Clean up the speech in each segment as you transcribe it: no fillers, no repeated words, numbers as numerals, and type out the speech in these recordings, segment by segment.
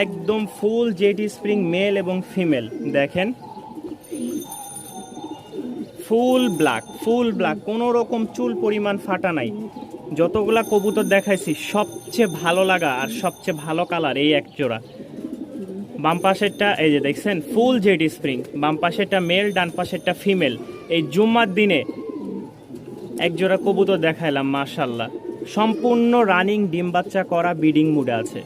একদম ফুল jetty spring mail এবং female দেখেন, ফুল ব্ল্যাক, কোনো রকম চুল পরিমাণ ফাটা নাই। যতগুলা কবুতর দেখাইছি সবচেয়ে ভালো লাগা আর সবচেয়ে ভালো কালার এই এক জোড়া। বাম পাশেরটা এই যে দেখছেন ফুল জেটি স্প্রিং, বাম পাশেরটা মেল, ডান পাশেরটা ফিমেল। এই জুম্মার দিনে এক জোড়া কবুতর দেখাইলাম, মাশাল্লাহ সম্পূর্ণ রানিং ডিম বাচ্চা করা ব্রিডিং মুডে আছে।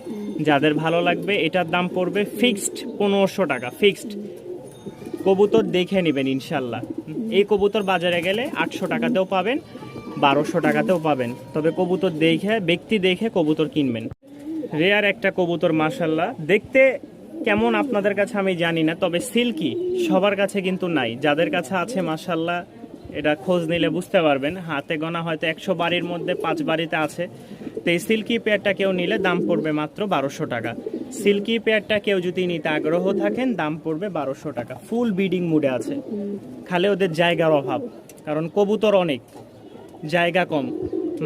যাদের ভালো লাগবে এটার দাম পড়বে ফিক্সড 1500 টাকা, ফিক্সড। কবুতর দেখে নেবেন ইনশাল্লাহ। এই কবুতর বাজারে গেলে 800 টাকাতেও পাবেন, 1200 টাকাতেও পাবেন, তবে কবুতর দেখে, ব্যক্তি দেখে কবুতর কিনবেন। রেয়ার একটা কবুতর মাশাল্লাহ, দেখতে কেমন আপনাদের কাছে আমি জানি না, তবে সিল্কি সবার কাছে কিন্তু নাই। যাদের কাছে আছে মাশাল্লাহ এটা খোঁজ নিলে বুঝতে পারবেন, হাতে গোনা হয়তো 100 বাড়ির মধ্যে 5 বাড়িতে আছে। তো এই সিল্কি পেয়ারটা কেউ নিলে দাম পড়বে মাত্র 1200 টাকা। সিল্কি পেয়ারটা কেউ যদি নিতে আগ্রহ থাকেন দাম পড়বে 1200 টাকা। ফুল ব্রিডিং মুডে আছে, খালি ওদের জায়গার অভাব, কারণ কবুতর অনেক, জায়গা কম।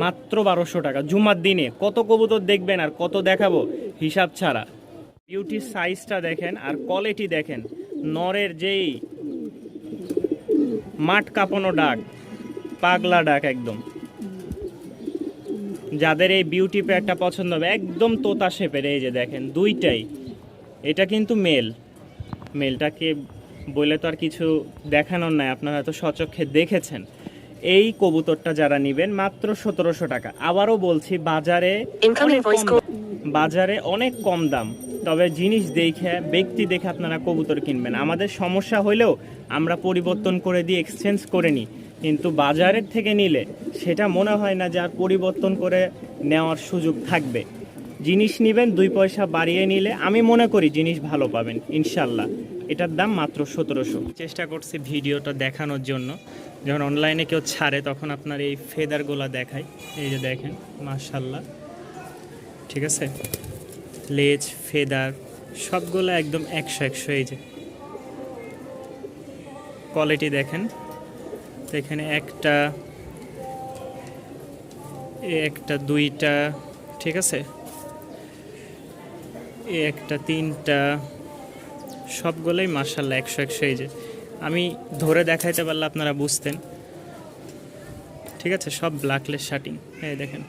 মাত্র 1200 টাকা। জুমার দিনে কত কবুতর দেখবেন আর কত দেখাবো হিসাব ছাড়া। বিউটি সাইজটা দেখেন আর কোয়ালিটি দেখেন, নরের যেই মাঠ কাঁপানো ডাক, পাগলা ডাক একদম। যাদের এই বিউটি পেয়ারটা পছন্দ হবে একদম তোতা শেপের, এই যে দেখেন দুইটাই। এটা কিন্তু মেলটাকে বলে তো আর কিছু দেখানোর নাই, আপনারা তো সচক্ষে দেখেছেন। এই কবুতরটা যারা নেবেন মাত্র 1700 টাকা। আবারও বলছি বাজারে অনেক কম দাম, তবে জিনিস দেখে, ব্যক্তি দেখে আপনারা কবুতর কিনবেন। আমাদের সমস্যা হলেও আমরা পরিবর্তন করে দিয়ে এক্সচেঞ্জ করে নিই, কিন্তু বাজারের থেকে নিলে সেটা মনে হয় না যে আর পরিবর্তন করে নেওয়ার সুযোগ থাকবে। জিনিস নেবেন 2 পয়সা বাড়িয়ে নিলে আমি মনে করি জিনিস ভালো পাবেন ইনশাল্লাহ। এটার দাম মাত্র 1700। চেষ্টা করছি ভিডিওটা দেখানোর জন্য, যখন অনলাইনে কেউ ছাড়ে তখন আপনার এই ফেদারগুলো দেখায়। এই যে দেখেন মাশাল্লাহ, ঠিক আছে, লেজ ফেদার সবগুলো একদম 100 এই যে কোয়ালিটি দেখেন। তো এখানে একটা দুইটা, ঠিক আছে, একটা তিনটা, সবগুলোই মাশাল্লাহ 100 এই যে আমি ধরে দেখাইতে পারলে আপনারা বুঝতেন, ঠিক আছে। সব ব্ল্যাকলেস শার্টিং, এই দেখেন।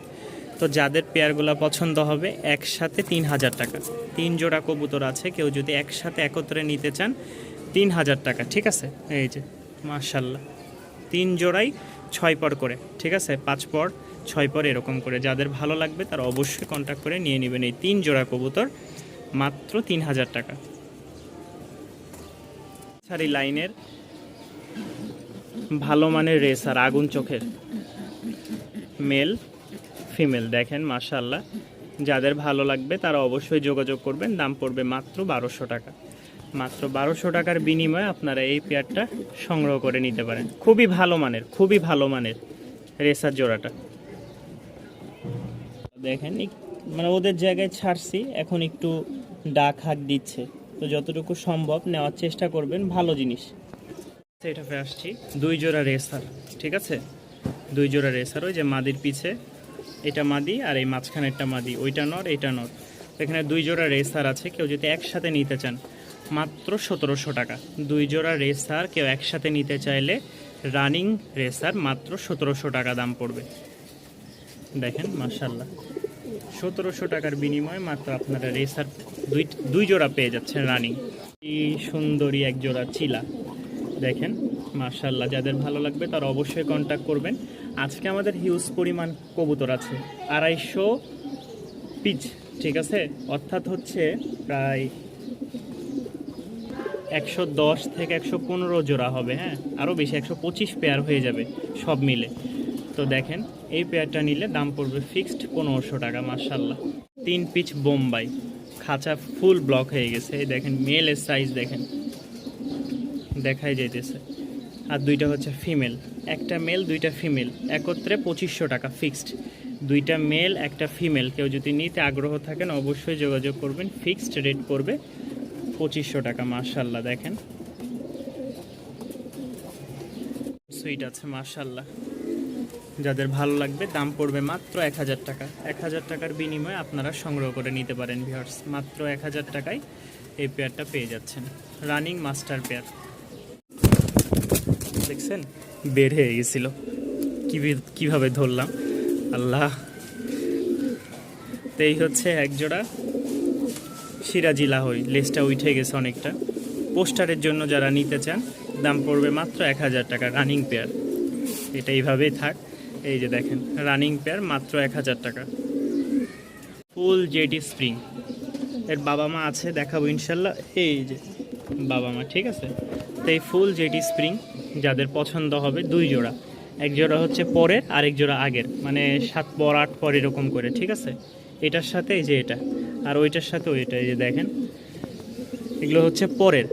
তো যাদের পেয়ারগুলো পছন্দ হবে একসাথে 3000 টাকা। 3 জোড়া কবুতর আছে, কেউ যদি একসাথে একত্রে নিতে চান 3000 টাকা, ঠিক আছে। এই যে মাশাল্লাহ 3 জোড়াই 6 পর করে, ঠিক আছে, 5 পর 6 পর এরকম করে। যাদের ভালো লাগবে তারা অবশ্যই কন্ট্যাক্ট করে নিয়ে নেবেন এই 3 জোড়া কবুতর মাত্র 3000 টাকা। সারি লাইনের ভালো মানের রেসার, আগুন চোখের মেল ফিমেল দেখেন মাশাল্লাহ। যাদের ভালো লাগবে তারা অবশ্যই যোগাযোগ করবেন, দাম পড়বে মাত্র 1200 টাকা। মাত্র 1200 টাকার বিনিময়ে আপনারা এই পেয়ারটা সংগ্রহ করে নিতে পারেন। খুবই ভালো মানের রেসার জোড়াটা দেখেন। মানে ওদের জায়গায় ছাড়ছি, এখন একটু ডাক হাক দিচ্ছে, তো যতটুকু সম্ভব নেওয়ার চেষ্টা করবেন, ভালো জিনিস। এটাতে আসছি 2 জোড়া রেসার, ঠিক আছে, 2 জোড়া রেসার। ওই যে মাদির পিছে এটা মাদি আর এই মাঝখানেরটা মাদি, ওইটা নর এটা নর। এখানে 2 জোড়া রেসার আছে, কেউ যদি একসাথে নিতে চান মাত্র 1700 টাকা। 2 জোড়া রেসার কেউ একসাথে নিতে চাইলে রানিং রেসার মাত্র 1700 টাকা দাম পড়বে। দেখেন মাশাল্লাহ 1700 টাকার বিনিময়ে মাত্র আপনারা রেসার 2 জোড়া পেয়ে যাচ্ছেন রানিং। এই সুন্দরী এক জোড়া চিলা দেখেন মাশাল্লাহ। যাদের ভালো লাগবে তারা অবশ্যই কন্ট্যাক্ট করবেন। আজকে আমাদের হিউজ পরিমাণ কবুতর আছে, 250 পিচ, ঠিক আছে, অর্থাৎ হচ্ছে প্রায় 110 থেকে 115 জোড়া হবে, হ্যাঁ আরও বেশি 125 পেয়ার হয়ে যাবে সব মিলে। তো দেখেন এই পেয়ারটা নিলে দাম পড়বে ফিক্সড 1500 টাকা মাশাল্লাহ। 3 পিচ বোম্বাই, খাঁচা ফুল ব্লক হয়ে গেছে। এই দেখেন মেলের সাইজ দেখেন, দেখাই যাইতেছে। আর 2টা হচ্ছে ফিমেল, একটা মেল 2টা ফিমেল, একত্রে 2500 টাকা ফিক্সড। 2টা মেল একটা ফিমেল, কেউ যদি নিতে আগ্রহ থাকেন অবশ্যই যোগাযোগ করবেন। ফিক্সড রেট পড়বে 2500 টাকা মাশাল্লাহ। দেখেন সুইট আছে মাশাল্লাহ, যাদের ভালো লাগবে দাম পড়বে মাত্র 1000 টাকা। 1000 টাকার বিনিময়ে আপনারা সংগ্রহ করে নিতে পারেন ভিউয়ার্স। মাত্র 1000 টাকায় এই পেয়ারটা পেয়ে যাচ্ছেন, রানিং মাস্টার পেয়ার। দেখছেন বের হয়ে গেছিল, কিভাবে ধরলাম আল্লাহ। তো এই হচ্ছে এক জোড়া সিরাজি লাহোরি, লেজটা উঠে গেছে অনেকটা। পোস্টারের জন্য যারা নিতে চান দাম পড়বে মাত্র 1000 টাকা, রানিং পেয়ার। এটা এইভাবেই থাক, এই যে দেখেন রানিং পেয়ার মাত্র 1000 টাকা। ফুল জেটি স্প্রিং, এর বাবা মা আছে দেখাবো ইনশাল্লাহ। এই যে বাবা মা, ঠিক আছে। তো এই ফুল জেটি স্প্রিং যাদের পছন্দ হবে, 2 জোড়া, এক জোড়া হচ্ছে পরের আরেক জোড়া আগের, মানে 7 পর 8 পর এরকম করে, ঠিক আছে। এটার সাথে এই যে এটা, আর ওইটার সাথে ওইটা, এই যে দেখেন এগুলো হচ্ছে পরের।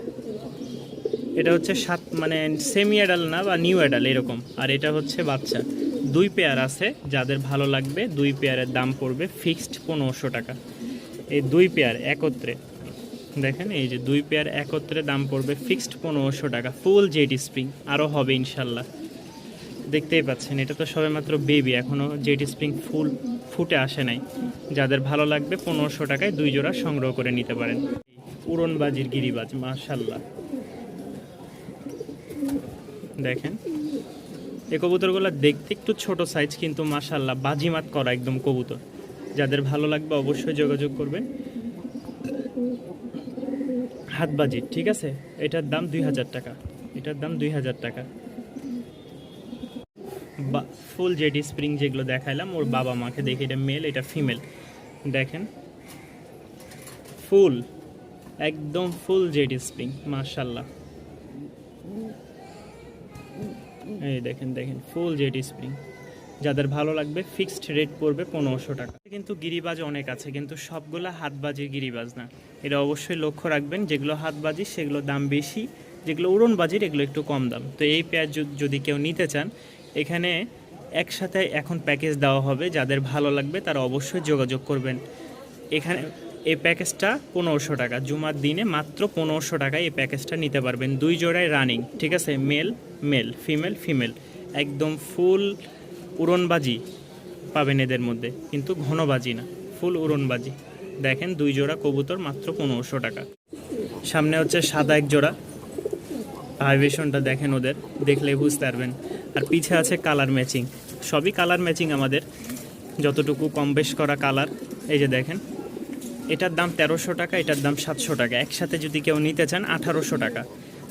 এটা হচ্ছে 7 মানে সেমি অ্যাডাল না বা নিউ অ্যাডাল এরকম, আর এটা হচ্ছে বাচ্চা। 2 পেয়ার আছে, যাদের ভালো লাগবে 2 পেয়ারের দাম পড়বে ফিক্সড 1500 টাকা। এই 2 পেয়ার একত্রে দেখেন, এই যে 2 পেয়ার একত্রে দাম পড়বে ফিক্সড 1500 টাকা। ফুল জেটি স্প্রিং, আরও হবে ইনশাল্লাহ। দেখতেই পাচ্ছেন এটা তো সবেমাত্র বেবি, এখনও জেটি স্প্রিং ফুটে আসে নাই। যাদের ভালো লাগবে 1500 টাকায় 2 জোড়া সংগ্রহ করে নিতে পারেন। উড়নবাজির গিরিবাজ, মাশাল্লাহ। দেখেন এই কবুতরগুলো দেখতে একটু ছোট সাইজ, কিন্তু মাশাল্লাহ বাজিমাত করা একদম কবুতর। যাদের ভালো লাগবে অবশ্যই যোগাযোগ করবেন। হাতবাজি, ঠিক আছে। এটার দাম 2000 টাকা, এটার দাম 2000 টাকা। ফুল জেটি স্প্রিং যেগুলো দেখাইলাম, ওর বাবা মাকে দেখে, এটা মেল এটা ফিমেল। দেখেন ফুল, একদম ফুল জেটি স্প্রিং, মাশাল্লাহ। এই দেখেন দেখেন ফুল জেটি স্প্রিং। যাদের ভালো লাগবে ফিক্সড রেট পড়বে 1500 টাকা। কিন্তু গিরিবাজ অনেক আছে, কিন্তু সবগুলো হাতবাজির গিরিবাজ না, এটা অবশ্যই লক্ষ্য রাখবেন। যেগুলো হাতবাজি সেগুলো দাম বেশি, যেগুলো উড়নবাজির এগুলো একটু কম দাম। তো এই পেয়ার যদি কেউ নিতে চান, এখানে একসাথে এখন প্যাকেজ দেওয়া হবে। যাদের ভালো লাগবে তারা অবশ্যই যোগাযোগ করবেন। এখানে এই প্যাকেজটা 1500 টাকা, জুমার দিনে মাত্র 1500 টাকায় এই প্যাকেজটা নিতে পারবেন। 2 জোড়ায় রানিং, ঠিক আছে, মেল মেল ফিমেল ফিমেল, একদম ফুল উড়নবাজি পাবেন এদের মধ্যে, কিন্তু ঘনবাজি না, ফুল উড়নবাজি। দেখেন 2 জোড়া কবুতর মাত্র 1500 টাকা। সামনে হচ্ছে সাদা এক জোড়া, ভাইব্রেশনটা দেখেন ওদের, দেখলেই বুঝতে পারবেন। আর পিছে আছে কালার ম্যাচিং, সবই কালার ম্যাচিং আমাদের, যতটুকু কম বেশ করা কালার। এই যে দেখেন এটার দাম 1300 টাকা, এটার দাম 700 টাকা। একসাথে যদি কেউ নিতে চান 1800 টাকা।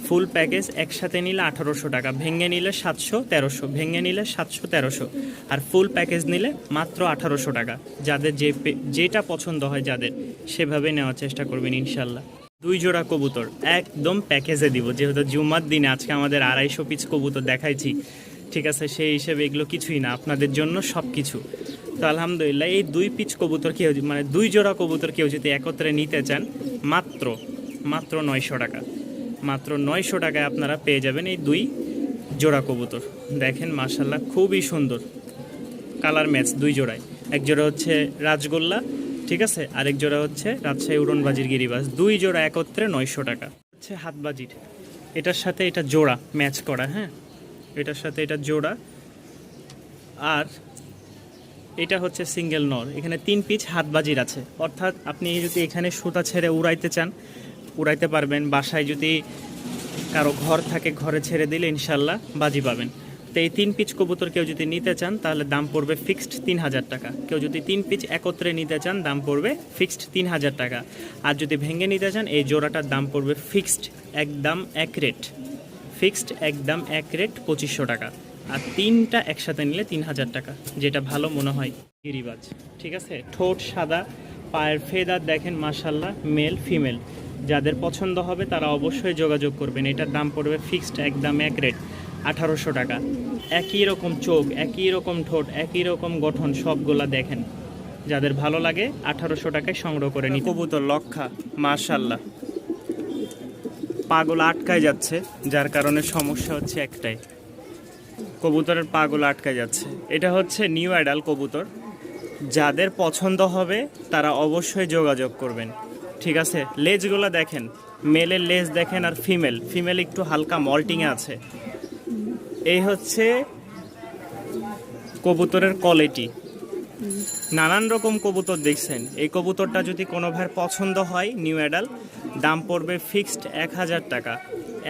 ফুল প্যাকেজ একসাথে নিলে 1800 টাকা, ভেঙে নিলে 700 1300, ভেঙে নিলে 700 1300, আর ফুল প্যাকেজ নিলে মাত্র 1800 টাকা। যাদের যেটা পছন্দ হয় যাদের, সেভাবে নেওয়ার চেষ্টা করবেন ইনশাল্লাহ। 2 জোড়া কবুতর একদম প্যাকেজে দিব, যেহেতু জুম্মার দিনে আজকে আমাদের 250 পিস কবুতর দেখাইছি, ঠিক আছে। সেই হিসেবে এগুলো কিছুই না, আপনাদের জন্য সব কিছু। তো আলহামদুলিল্লাহ এই 2 পিস কবুতর কেউ, মানে 2 জোড়া কবুতর কেউ যদি একত্রে নিতে চান, মাত্র 900 টাকা, মাত্র 900 টাকায় আপনারা পেয়ে যাবেন এই 2 জোড়া কবুতর। দেখেন মাশাল্লাহ খুবই সুন্দর, কালার ম্যাচ 2 জোড়ায়। এক জোড়া হচ্ছে রাজগোল্লা, ঠিক আছে, আরেক জোড়া হচ্ছে রাজশাহী উড়নবাজির গিরিবাজ। 2 জোড়া একত্রে 900 টাকা। হচ্ছে হাতবাজির, এটার সাথে এটা জোড়া ম্যাচ করা, হ্যাঁ, এটার সাথে এটা জোড়া। আর এটা হচ্ছে সিঙ্গেল নর। এখানে 3 পিচ হাতবাজির আছে, অর্থাৎ আপনি যদি এখানে সুতা ছেড়ে উড়াইতে চান উড়াইতে পারবেন। বাসায় যদি কারো ঘর থাকে, ঘরে ছেড়ে দিলে ইনশাল্লাহ বাজি পাবেন। তো এই 3 পিচ কবুতর কেউ যদি নিতে চান, তাহলে দাম পড়বে ফিক্সড 3000 টাকা। কেউ যদি 3 পিচ একত্রে নিতে চান, দাম পড়বে ফিক্সড 3000 টাকা। আর যদি ভেঙে নিতে চান, এই জোড়াটার দাম পড়বে ফিক্সড একদম এক রেট, ফিক্সড একদম এক রেট 2500 টাকা। আর 3টা একসাথে নিলে 3000 টাকা, যেটা ভালো মনে হয়। গিরিবাজ, ঠিক আছে, ঠোঁট সাদা, পায়ের ফেদার দেখেন মাশাল্লাহ, মেল ফিমেল। যাদের পছন্দ হবে তারা অবশ্যই যোগাযোগ করবেন। এটার দাম পড়বে ফিক্সড একদম এক রেট 1800 টাকা। একই রকম চোখ, একই রকম ঠোঁট, একই রকম গঠন, সবগুলা দেখেন। যাদের ভালো লাগে 1800 টাকায় সংগ্রহ করে নিন। কবুতর লক্ষা, মাশাল্লাহ, পাগুলো আটকায় যাচ্ছে, যার কারণে সমস্যা হচ্ছে একটাই, কবুতরের পাগুলো আটকায় যাচ্ছে। এটা হচ্ছে নিউ অ্যাডাল কবুতর। যাদের পছন্দ হবে তারা অবশ্যই যোগাযোগ করবেন, ঠিক আছে। লেজগুলো দেখেন, মেলের লেজ দেখেন, আর ফিমেল একটু হালকা মল্টিংয়ে আছে। এই হচ্ছে কবুতরের কোয়ালিটি, নানান রকম কবুতর দেখছেন। এই কবুতরটা যদি কোনো ভাইয়ের পছন্দ হয় নিউ অ্যাডাল, দাম পড়বে ফিক্সড 1000 টাকা।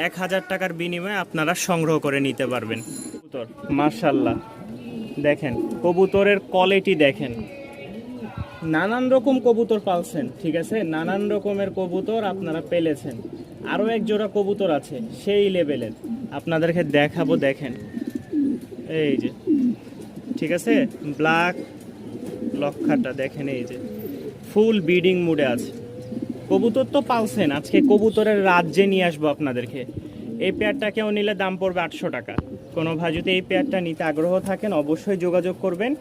1000 টাকার বিনিময়ে আপনারা সংগ্রহ করে নিতে পারবেন কবুতর। মাশাআল্লাহ, দেখেন কবুতরের কোয়ালিটি দেখেন। নানান রকম কবুতর পালছেন, ঠিক আছে, নানান রকমের কবুতর আপনারা পেলেছেন। আরও এক জোড়া কবুতর আছে সেই লেভেলের, আপনাদেরকে দেখাবো। দেখেন এই যে, ঠিক আছে, ব্ল্যাক লক্ষাটা দেখেন, এই যে ফুল ব্রিডিং মুডে আছে। কবুতর তো পালছেন, আজকে কবুতরের রাজ্যে নিয়ে আসবো আপনাদেরকে। এই পেয়ারটা কেউ নিলে দাম পড়বে 800 টাকা। কোনো ভাই যদি এই পেয়ারটা নিতে আগ্রহ থাকেন অবশ্যই যোগাযোগ করবেন।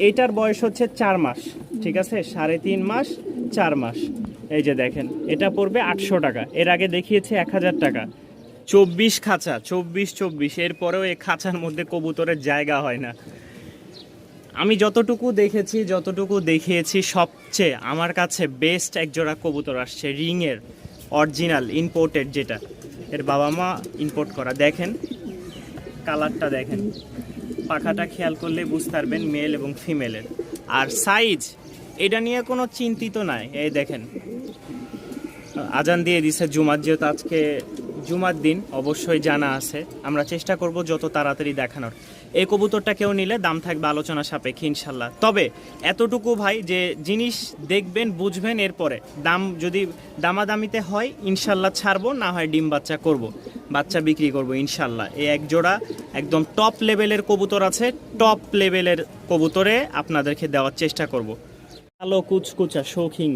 এইটার বয়স হচ্ছে 4 মাস, ঠিক আছে, 3.5 মাস 4 মাস। এই যে দেখেন, এটা পড়বে 800 টাকা। এর আগে দেখিয়েছে 1000 টাকা। 24 খাঁচা, 24 এরপরেও এই খাঁচার মধ্যে কবুতরের জায়গা হয় না। আমি যতটুকু দেখেছি, যতটুকু দেখিয়েছি, সবচেয়ে আমার কাছে বেস্ট এক জোড়া কবুতর আসছে, রিংয়ের অরিজিনাল ইম্পোর্টেড, যেটা এর বাবা মা ইম্পোর্ট করা। দেখেন কালারটা দেখেন, পাখাটা খেয়াল করলে বুঝতে পারবেন মেল এবং ফিমেলের। আর সাইজ, এটা নিয়ে কোনো চিন্তিত নাই। এই দেখেন আজান দিয়ে দিছে জুমার, যেহেতু আজকে জুমার দিন অবশ্যই জানা আছে, আমরা চেষ্টা করব যত তাড়াতাড়ি দেখানোর। এই কবুতরটা কেউ নিলে দাম থাকবে আলোচনা সাপেক্ষে ইনশাল্লাহ। তবে এতটুকু ভাই যে জিনিস দেখবেন বুঝবেন, এরপরে দাম যদি দামাদামিতে হয় ইনশাল্লাহ ছাড়বো, না হয় ডিম বাচ্চা করব, বাচ্চা বিক্রি করব ইনশাল্লাহ। এই এক জোড়া একদম টপ লেভেলের কবুতর আছে, টপ লেভেলের কবুতরে আপনাদেরকে দেওয়ার চেষ্টা করব। কালো কুচকুচা শৌখিন,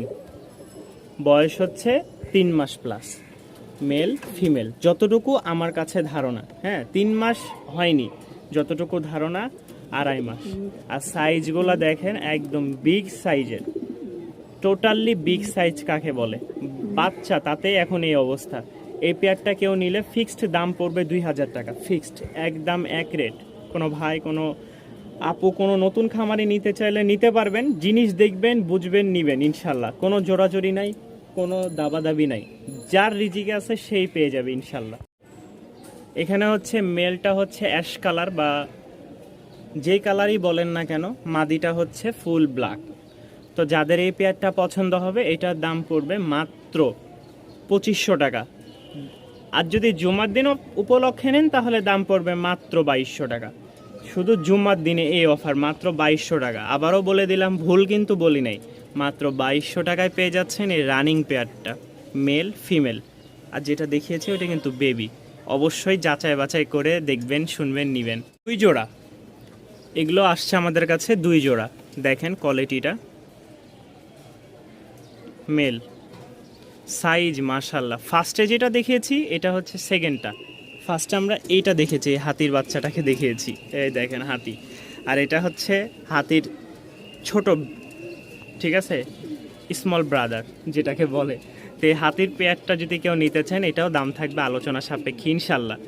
বয়স হচ্ছে 3 মাস প্লাস, মেল ফিমেল যতটুকু আমার কাছে ধারণা। হ্যাঁ, 3 মাস হয়নি, যতটুকু ধারণা 2.5 মাস। আর সাইজগুলো দেখেন একদম বিগ সাইজের, টোটালি বিগ সাইজ কাকে বলে, বাচ্চা, তাতে এখন এই অবস্থা। এই পেয়ারটা কেউ নিলে ফিক্সড দাম পড়বে 2000 টাকা, ফিক্সড একদম এক রেট। কোনো ভাই, কোনো আপু, কোনো নতুন খামারি নিতে চাইলে নিতে পারবেন। জিনিস দেখবেন বুঝবেন নিবেন ইনশাল্লাহ, কোনো জোরাজোরি নাই, কোনো দাবাদাবি নাই, যার রিজিকে আছে সেই পেয়ে যাবে ইনশাল্লাহ। এখানে হচ্ছে মেলটা হচ্ছে অ্যাশ কালার, বা যে কালারই বলেন না কেন, মাদিটা হচ্ছে ফুল ব্ল্যাক। তো যাদের এই পেয়ারটা পছন্দ হবে, এটার দাম পড়বে মাত্র 2500 টাকা। আর যদি জুমার দিন উপলক্ষে নেন তাহলে দাম পড়বে মাত্র 2200 টাকা। শুধু জুমার দিনে এই অফার, মাত্র 2200 টাকা। আবারও বলে দিলাম, ভুল কিন্তু বলি নাই, মাত্র 2200 টাকায় পেয়ে যাচ্ছেন এই রানিং পেয়ারটা, মেল ফিমেল। আর যেটা দেখিয়েছি ওটা কিন্তু বেবি, অবশ্যই যাচাই বাছাই করে দেখবেন, শুনবেন, নিবেন। 2 জোড়া এগুলো আসছে আমাদের কাছে, 2 জোড়া। দেখেন কোয়ালিটিটা, মেল, সাইজ মাশাল্লাহ। ফার্স্টে যেটা দেখিয়েছি এটা হচ্ছে সেকেন্ডটা। ফার্স্টে আমরা এইটা দেখেছি, হাতির বাচ্চাটাকে দেখিয়েছি, এই দেখেন হাতি। আর এটা হচ্ছে হাতির ছোট, ঠিক আছে, স্মল ব্রাদার যেটাকে বলে। তো এই হাতির পেয়ারটা যদি কেউ নিতে চান, এটাও দাম থাকবে আলোচনা সাপেক্ষে ইনশাল্লাহ।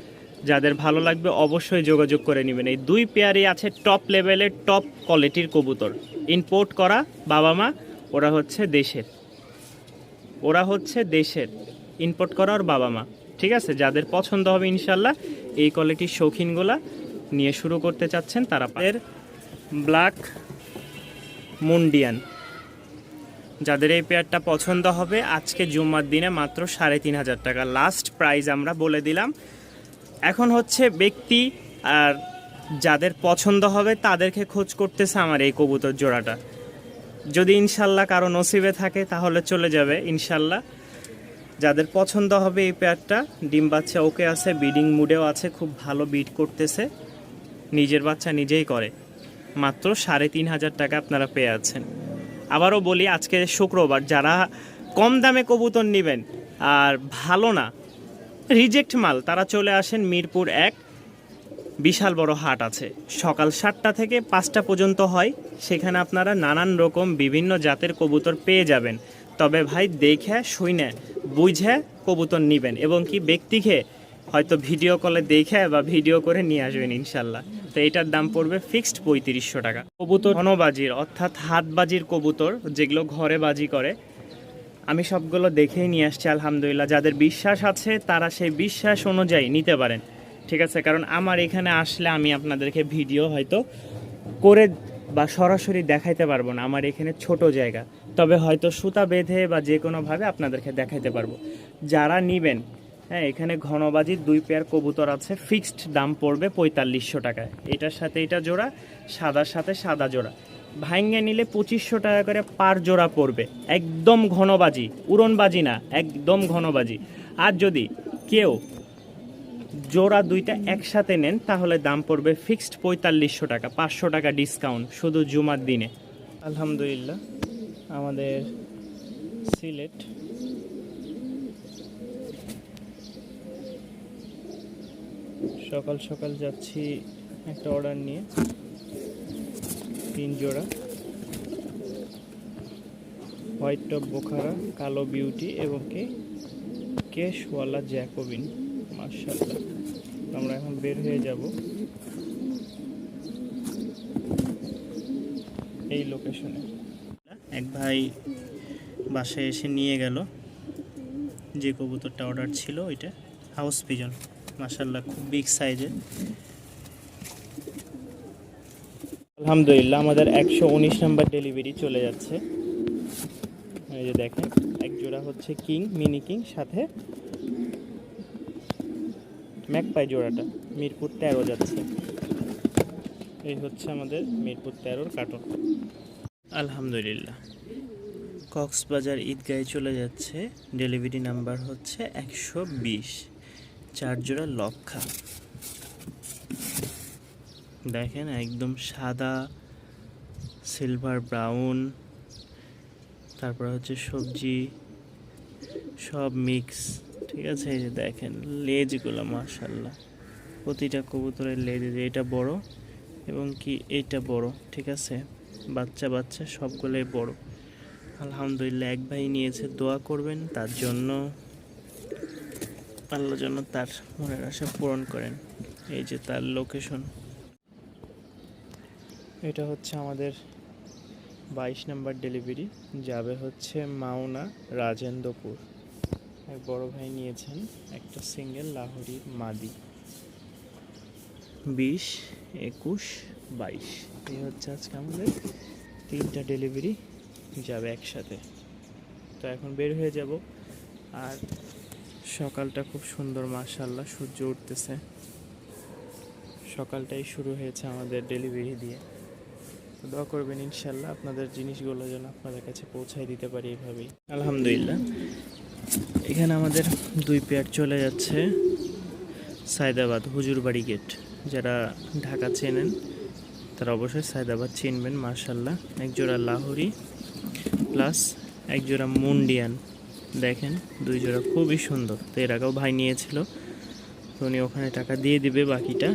যাদের ভালো লাগবে অবশ্যই যোগাযোগ করে নেবেন। এই 2 পেয়ারই আছে টপ লেভেলের, টপ কোয়ালিটির কবুতর, ইম্পোর্ট করা, বাবা মা ওরা হচ্ছে দেশের, ইম্পোর্ট করা ওর বাবা মা, ঠিক আছে। যাদের পছন্দ হবে ইনশাল্লাহ, এই কোয়ালিটির শৌখিনগুলা নিয়ে শুরু করতে চাচ্ছেন তারা। এর ব্ল্যাক মুন্ডিয়ান, যাদের এই পেয়ারটা পছন্দ হবে, আজকে জুম্মার দিনে মাত্র 3500 টাকা লাস্ট প্রাইস আমরা বলে দিলাম। এখন হচ্ছে ব্যক্তি আর যাদের পছন্দ হবে তাদেরকে খোঁজ করতেছে আমার এই কবুতর জোড়াটা। যদি ইনশাল্লাহ কারো নসিবে থাকে তাহলে চলে যাবে ইনশাল্লাহ। যাদের পছন্দ হবে এই পেয়ারটা, ডিম বাচ্চা ওকে আছে, ব্রিডিং মুডেও আছে, খুব ভালো ব্রিড করতেছে, নিজের বাচ্চা নিজেই করে। মাত্র 3500 টাকা আপনারা পেয়ে আছেন। আবারও বলি, আজকে শুক্রবার, যারা কম দামে কবুতর নেবেন আর ভালো না, রিজেক্ট মাল, তারা চলে আসেন মিরপুর 1, বিশাল বড় হাট আছে, সকাল 7টা থেকে 5টা পর্যন্ত হয়। সেখানে আপনারা নানান রকম বিভিন্ন জাতের কবুতর পেয়ে যাবেন। তবে ভাই দেখে শুনে বুঝে কবুতর নেবেন, এবং কি ব্যক্তিকে হয়তো ভিডিও কলে দেখে বা ভিডিও করে নিয়ে আসবেন ইনশাল্লাহ। তো এটার দাম পড়বে ফিক্সড 3500 টাকা। কবুতর ঘনবাজির, অর্থাৎ হাতবাজির কবুতর, যেগুলো ঘরে বাজি করে, আমি সবগুলো দেখেই নিয়ে আসছি আলহামদুলিল্লাহ। যাদের বিশ্বাস আছে তারা সেই বিশ্বাস অনুযায়ী নিতে পারেন, ঠিক আছে। কারণ আমার এখানে আসলে আমি আপনাদেরকে ভিডিও হয়তো করে বা সরাসরি দেখাইতে পারবো না, আমার এখানে ছোট জায়গা। তবে হয়তো সুতা বেঁধে বা যে কোনোভাবে আপনাদেরকে দেখাইতে পারবো। যারা নিবেন, হ্যাঁ, এখানে ঘনবাজির 2 পেয়ার কবুতর আছে, ফিক্সড দাম পড়বে 4500 টাকায়। এটার সাথে এটা জোড়া, সাদার সাথে সাদা জোড়া। ভাঙ্গে নিলে 2500 টাকা করে পার জোড়া পড়বে। একদম ঘনবাজি, উড়নবাজি না, একদম ঘনবাজি। আর যদি কেউ জোড়া 2টা একসাথে নেন তাহলে দাম পড়বে ফিক্সড 4500 টাকা, 500 টাকা ডিসকাউন্ট শুধু জুমার দিনে। আলহামদুলিল্লাহ, আমাদের সিলেট সকাল সকাল যাচ্ছি একটা অর্ডার নিয়ে, 3 জোড়া হোয়াইট টপ বোখারা, কালো বিউটি এবং কেশওয়ালা জ্যাকোবিন। মাশাআল্লাহ, আমরা এখন বের হয়ে যাব এই লোকেশনে। এক ভাই বাসায় এসে নিয়ে গেল যে কবুতরটা অর্ডার ছিল, ওইটা হাউস পিজন। মাশাআল্লাহ, খুব বিগ সাইজের। আলহামদুলিল্লাহ, আমাদের 119 নাম্বার ডেলিভারি চলে যাচ্ছে। এই যে দেখেন, এক জোড়া হচ্ছে কিং, মিনি কিং, সাথে ম্যাকপাই জোড়াটা মিরপুর 13 যাচ্ছে। এই হচ্ছে আমাদের মিরপুর 13-র কার্টন। আলহামদুলিল্লাহ, কক্সবাজার ঈদগাহে চলে যাচ্ছে। ডেলিভারি নাম্বার হচ্ছে 120, 4 জোড়া লক্ষা। দেখেন, একদম সাদা, সিলভার ব্রাউন, তারপর হচ্ছে সবজি, সব মিক্স। ঠিক আছে, এই যে দেখেন লেজগুলো, মাশাআল্লাহ, প্রতিটা কবুতরের লেজ। এটা বড় এবং কি এটা বড়, ঠিক আছে, বাচ্চা বাচ্চা সবগুলোই বড়। আলহামদুলিল্লাহ, এক ভাই নিয়েছে, দোয়া করবেন তার জন্য, আল্লাহর জন্য তার মনের আশা পূরণ করেন। এই যে তার লোকেশন, এটা হচ্ছে আমাদের 22 নাম্বার ডেলিভারি, যাবে হচ্ছে মাওনা রাজেন্দ্রপুর। এক বড় ভাই নিয়েছেন একটা সিঙ্গেল লাহোরি মাদি। 20, 21, 22 এই হচ্ছে আজকে আমাদের 3টা ডেলিভারি যাবে একসাথে। তো এখন বের হয়ে যাব। আর সকালটা খুব সুন্দর, মাশাআল্লাহ, সূর্য উঠতেছে। সকালটাই শুরু হয়েছে আমাদের ডেলিভারি দিয়ে। দোয়া করবেন ইনশাল্লাহ আপনাদের জিনিসগুলো যেন আপনাদের কাছে পৌঁছায় দিতে পারি এইভাবেই। আলহামদুলিল্লাহ, এখানে আমাদের 2 পেয়ার চলে যাচ্ছে সায়দাবাদ হুজুরবাড়ি গেট। যারা ঢাকা চেনেন তারা অবশ্যই সায়দাবাদ চিনবেন। মাশাআল্লাহ, এক জোড়া লাহোরি প্লাস এক জোড়া মুন্ডিয়ান। দেখেন 2 জোড়া খুবই সুন্দর। তো এর আগেও ভাই নিয়েছিল, তো উনি ওখানে টাকা দিয়ে দিবে বাকিটা।